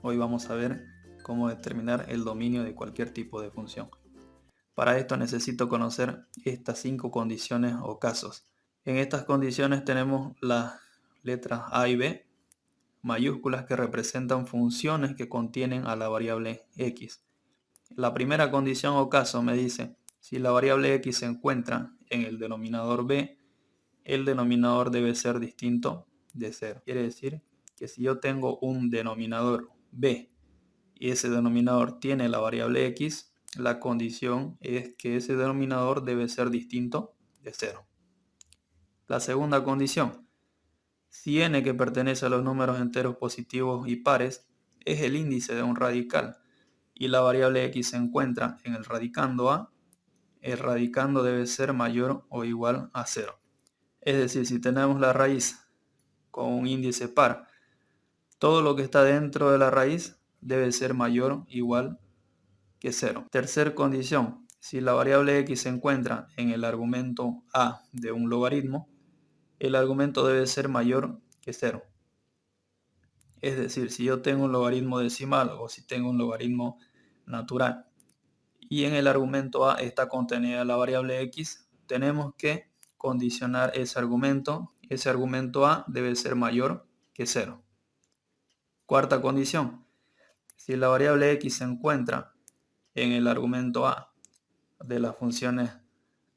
Hoy vamos a ver cómo determinar el dominio de cualquier tipo de función. Para esto necesito conocer estas 5 condiciones o casos. En estas condiciones tenemos las letras A y B, mayúsculas que representan funciones que contienen a la variable x. La primera condición o caso me dice, si la variable x se encuentra en el denominador b, el denominador debe ser distinto de 0. Quiere decir que si yo tengo un denominador b y ese denominador tiene la variable x, la condición es que ese denominador debe ser distinto de 0. La segunda condición, si n, que pertenece a los números enteros positivos y pares, es el índice de un radical y la variable x se encuentra en el radicando a, el radicando debe ser mayor o igual a 0. Es decir, si tenemos la raíz con un índice par, todo lo que está dentro de la raíz debe ser mayor o igual que 0. Tercer condición, si la variable x se encuentra en el argumento a de un logaritmo, el argumento debe ser mayor que 0. Es decir, si yo tengo un logaritmo decimal o si tengo un logaritmo natural y en el argumento a está contenida la variable x, tenemos que condicionar ese argumento. Ese argumento a debe ser mayor que 0. Cuarta condición, si la variable x se encuentra en el argumento a de las funciones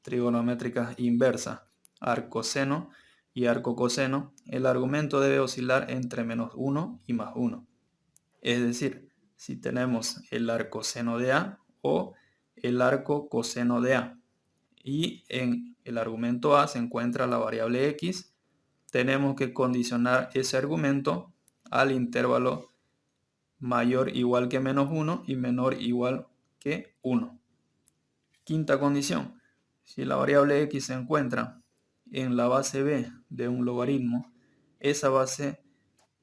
trigonométricas inversas, arcoseno y arcocoseno, el argumento debe oscilar entre menos 1 y más 1. Es decir, si tenemos el arcoseno de a o el arcocoseno de a y en el argumento a se encuentra la variable x, tenemos que condicionar ese argumento al intervalo mayor igual que menos 1 y menor igual que 1. Quinta condición, si la variable x se encuentra en la base b de un logaritmo, esa base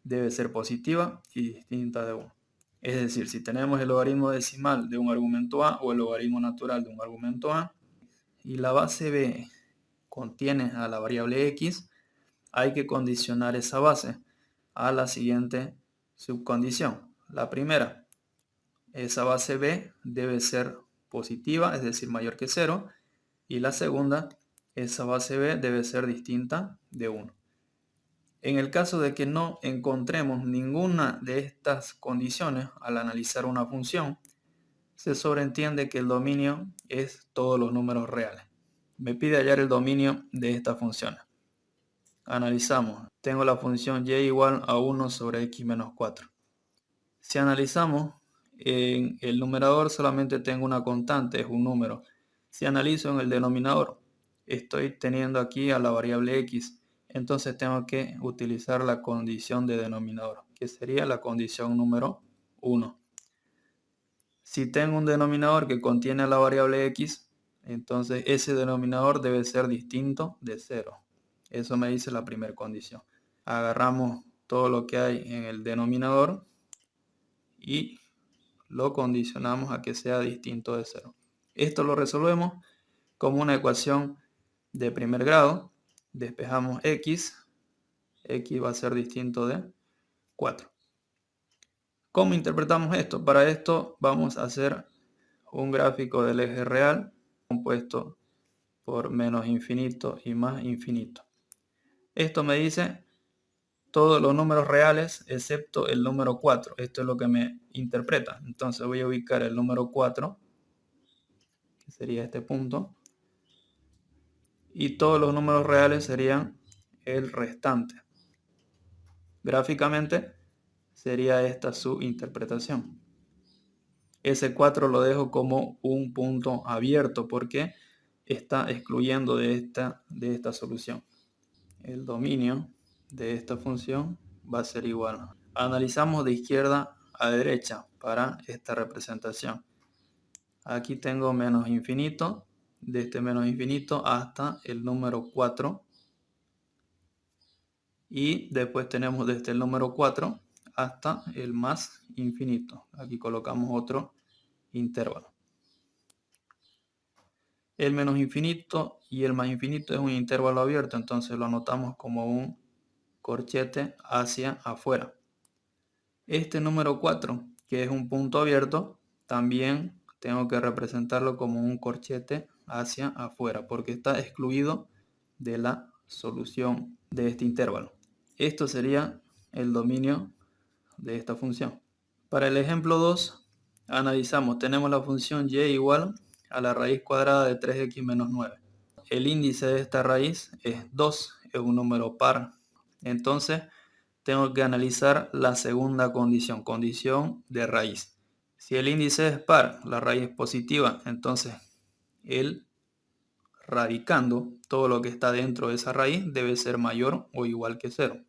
debe ser positiva y distinta de 1. Es decir, si tenemos el logaritmo decimal de un argumento a o el logaritmo natural de un argumento a y la base b contiene a la variable x, hay que condicionar esa base a la siguiente subcondición. La primera, esa base b debe ser positiva, es decir, mayor que 0. Y la segunda, esa base b debe ser distinta de 1. En el caso de que no encontremos ninguna de estas condiciones al analizar una función, se sobreentiende que el dominio es todos los números reales. Me pide hallar el dominio de esta función. Analizamos. Tengo la función y igual a 1 sobre x menos 4. Si analizamos, en el numerador solamente tengo una constante, es un número. Si analizo en el denominador, estoy teniendo aquí a la variable x. Entonces tengo que utilizar la condición de denominador, que sería la condición número 1. Si tengo un denominador que contiene a la variable x, entonces ese denominador debe ser distinto de 0. Eso me dice la primera condición. Agarramos todo lo que hay en el denominador y lo condicionamos a que sea distinto de 0. Esto lo resolvemos como una ecuación de primer grado. Despejamos x va a ser distinto de 4. ¿Cómo interpretamos esto? Para esto vamos a hacer un gráfico del eje real compuesto por menos infinito y más infinito. Esto me dice todos los números reales excepto el número 4. Esto es lo que me interpreta. Entonces voy a ubicar el número 4, que sería este punto, y todos los números reales serían el restante. Gráficamente sería esta su interpretación. Ese 4 lo dejo como un punto abierto porque está excluyendo de esta solución. El dominio de esta función va a ser igual. Analizamos de izquierda a derecha para esta representación. Aquí tengo menos infinito, de este menos infinito hasta el número 4. Y después tenemos desde el número 4 hasta el más infinito. Aquí colocamos otro intervalo. El menos infinito y el más infinito es un intervalo abierto, entonces lo anotamos como un corchete hacia afuera. Este número 4, que es un punto abierto, también tengo que representarlo como un corchete hacia afuera, porque está excluido de la solución de este intervalo. Esto sería el dominio de esta función. Para el ejemplo 2, analizamos, tenemos la función y igual a la raíz cuadrada de 3x menos 9. El índice de esta raíz es 2, es un número par. Entonces, tengo que analizar la segunda condición, condición de raíz. Si el índice es par, la raíz es positiva, entonces el radicando, todo lo que está dentro de esa raíz debe ser mayor o igual que 0.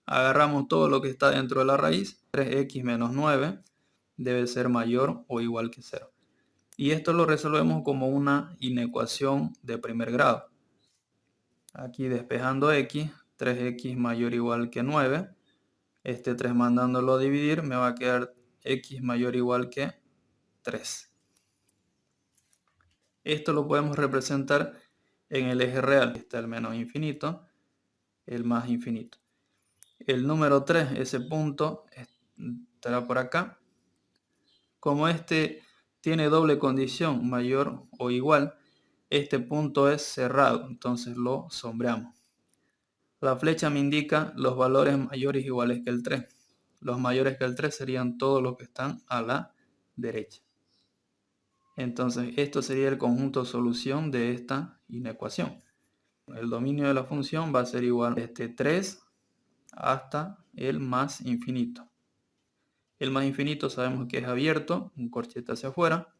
Agarramos todo lo que está dentro de la raíz, 3x menos 9 debe ser mayor o igual que 0. Y esto lo resolvemos como una inecuación de primer grado. Aquí despejando x, 3x mayor o igual que 9. Este 3 mandándolo a dividir me va a quedar x mayor o igual que 3. Esto lo podemos representar en el eje real. Está el menos infinito, el más infinito. El número 3, ese punto, estará por acá. Como este tiene doble condición, mayor o igual, este punto es cerrado, entonces lo sombreamos. La flecha me indica los valores mayores o iguales que el 3. Los mayores que el 3 serían todos los que están a la derecha. Entonces, esto sería el conjunto solución de esta inecuación. El dominio de la función va a ser igual a este 3 hasta el más infinito. El más infinito sabemos que es abierto, un corchete hacia afuera.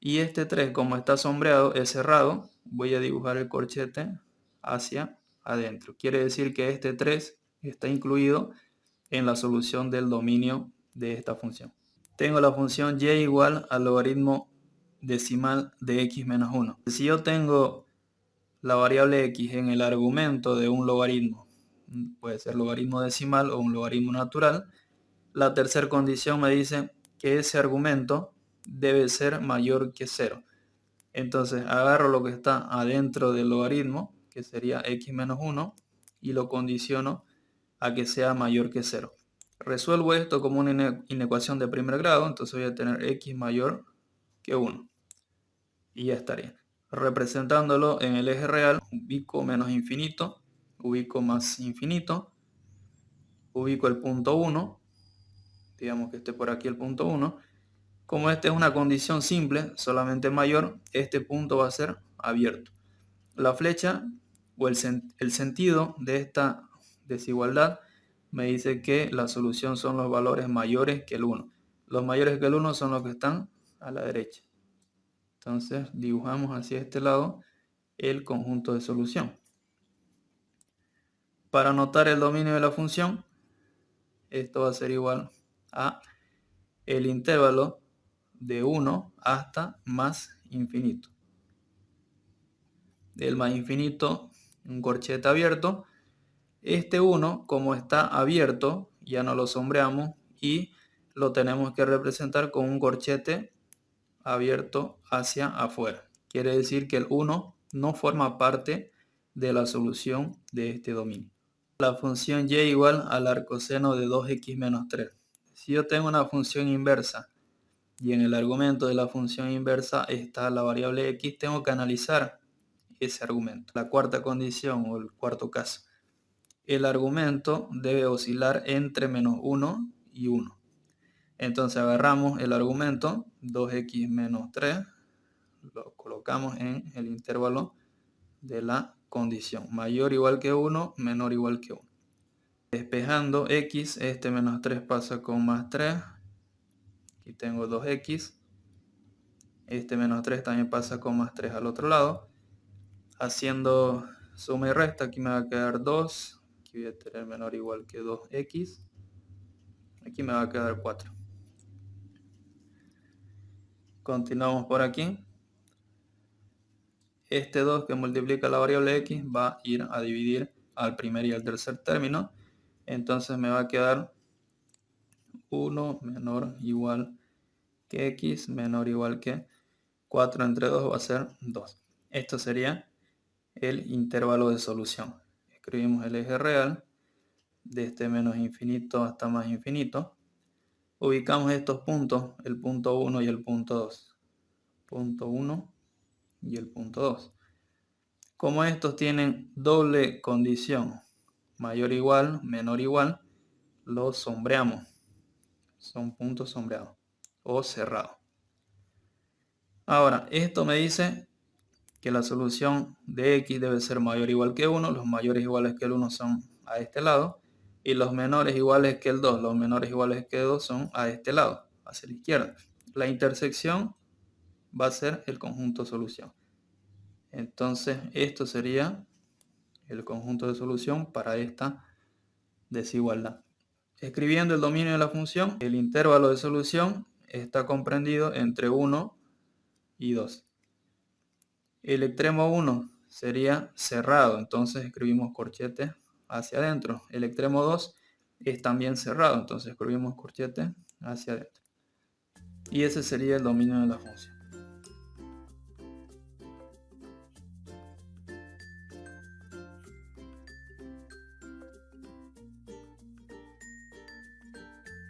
Y este 3, como está sombreado, es cerrado. Voy a dibujar el corchete hacia adentro. Quiere decir que este 3 está incluido en la solución del dominio de esta función. Tengo la función y igual al logaritmo decimal de x menos 1. Si yo tengo la variable x en el argumento de un logaritmo, puede ser logaritmo decimal o un logaritmo natural, la tercera condición me dice que ese argumento debe ser mayor que 0. Entonces agarro lo que está adentro del logaritmo, que sería x menos 1, y lo condiciono a que sea mayor que 0. Resuelvo esto como una inecuación de primer grado, entonces voy a tener x mayor que 1. Y ya estaría. Representándolo en el eje real, ubico menos infinito, ubico más infinito, ubico el punto 1, digamos que esté por aquí el punto 1. Como esta es una condición simple, solamente mayor, este punto va a ser abierto. La flecha o el sentido de esta desigualdad me dice que la solución son los valores mayores que el 1. Los mayores que el 1 son los que están a la derecha. Entonces dibujamos hacia este lado el conjunto de solución. Para anotar el dominio de la función, esto va a ser igual a el intervalo de 1 hasta más infinito. Del más infinito, un corchete abierto. Este 1, como está abierto, ya no lo sombreamos y lo tenemos que representar con un corchete abierto hacia afuera. Quiere decir que el 1 no forma parte de la solución de este dominio. La función y igual al arcoseno de 2x menos 3. Si yo tengo una función inversa y en el argumento de la función inversa está la variable x, tengo que analizar ese argumento. La cuarta condición o el cuarto caso. El argumento debe oscilar entre menos 1 y 1. Entonces agarramos el argumento 2x menos 3, lo colocamos en el intervalo de la condición. Mayor o igual que 1, menor o igual que 1. Despejando x, este menos 3 pasa con más 3. Aquí tengo 2x. Este menos 3 también pasa con más 3 al otro lado. Haciendo suma y resta, aquí me va a quedar 2. Aquí voy a tener menor o igual que 2x. Aquí me va a quedar 4. Continuamos por aquí. Este 2 que multiplica la variable x va a ir a dividir al primer y al tercer término. Entonces me va a quedar 1 menor o igual que x menor o igual que 4 entre 2 va a ser 2. Esto sería el intervalo de solución. Escribimos el eje real desde menos infinito hasta más infinito, ubicamos estos puntos, el punto 1 y el punto 2. Punto 1 y el punto 2. Como estos tienen doble condición, mayor o igual, menor o igual, los sombreamos. Son puntos sombreados o cerrados. Ahora, esto me dice que la solución de x debe ser mayor o igual que 1. Los mayores iguales que el 1 son a este lado. Y los menores iguales que el 2, los menores iguales que 2 son a este lado, hacia la izquierda. La intersección va a ser el conjunto solución. Entonces, esto sería el conjunto de solución para esta desigualdad. Escribiendo el dominio de la función, el intervalo de solución está comprendido entre 1 y 2. El extremo 1 sería cerrado, entonces escribimos corchete hacia adentro. El extremo 2 es también cerrado, entonces escribimos corchete hacia adentro. Y ese sería el dominio de la función.